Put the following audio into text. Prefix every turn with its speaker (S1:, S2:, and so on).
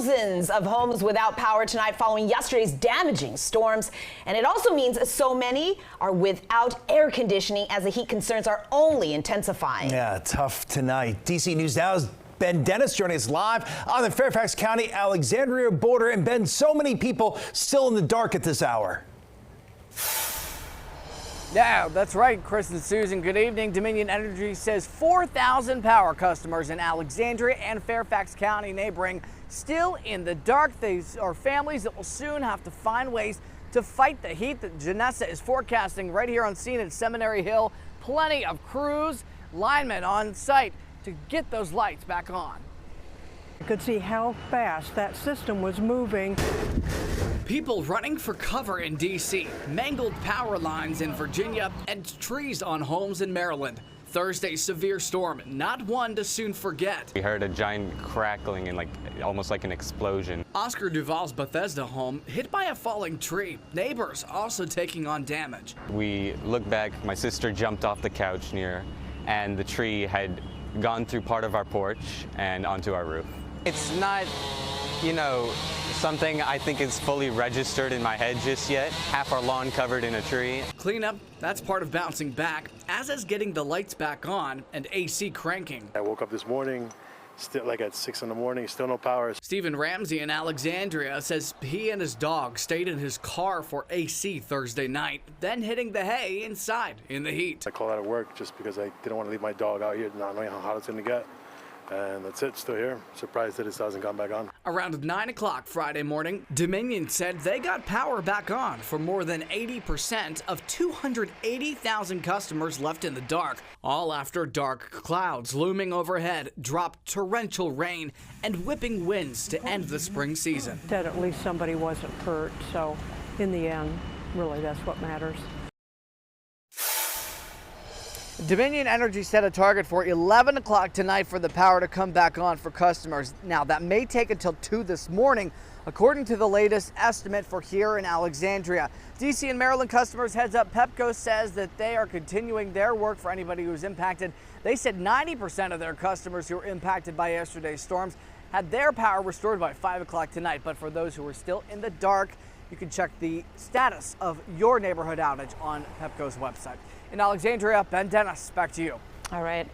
S1: thousands of homes without power tonight following yesterday's damaging storms. And it also means so many are without air conditioning as the heat concerns are only intensifying.
S2: Yeah, tough tonight. DC News Now's Ben Dennis joining us live on the Fairfax County Alexandria border. And Ben, so many people still in the dark at this hour.
S3: Yeah, that's right, Chris and Susan. Good evening. Dominion Energy says 4,000 power customers in Alexandria and Fairfax County neighboring still in the dark. These are families that will soon have to find ways to fight the heat that Janessa is forecasting right here on scene at Seminary Hill. Plenty of crews, linemen on site to get those lights back on.
S4: You could see how fast that system was moving.
S3: People running for cover in D.C., mangled power lines in Virginia, and trees on homes in Maryland. Thursday's severe storm, not one to soon forget.
S5: We heard a giant crackling and almost like an explosion.
S3: Oscar Duvall's Bethesda home hit by a falling tree. Neighbors also taking on damage.
S5: We looked back, my sister jumped off the couch near, and the tree had gone through part of our porch and onto our roof. It's not, something I think is fully registered in my head just yet. Half our lawn covered in a tree.
S3: Cleanup, that's part of bouncing back, as is getting the lights back on and AC cranking.
S6: I woke up this morning, still at 6 in the morning, still no power.
S3: Stephen Ramsey in Alexandria says he and his dog stayed in his car for AC Thursday night, then hitting the hay inside in the heat.
S6: I called out of work just because I didn't want to leave my dog out here, not knowing how hot it's going to get. And that's it, still here. Surprised that it hasn't gone back on.
S3: Around 9 o'clock Friday morning, Dominion said they got power back on for more than 80% of 280,000 customers left in the dark, all after dark clouds looming overhead dropped torrential rain and whipping winds to end the spring season.
S4: Said at least somebody wasn't hurt, so in the end, really that's what matters.
S3: Dominion Energy set a target for 11 o'clock tonight for the power to come back on for customers. Now, that may take until 2 this morning, according to the latest estimate for here in Alexandria. DC and Maryland customers, heads up, Pepco says that they are continuing their work for anybody who's impacted. They said 90% of their customers who were impacted by yesterday's storms had their power restored by 5 o'clock tonight. But for those who are still in the dark, you can check the status of your neighborhood outage on Pepco's website. In Alexandria, Ben Dennis, back to you.
S1: All right.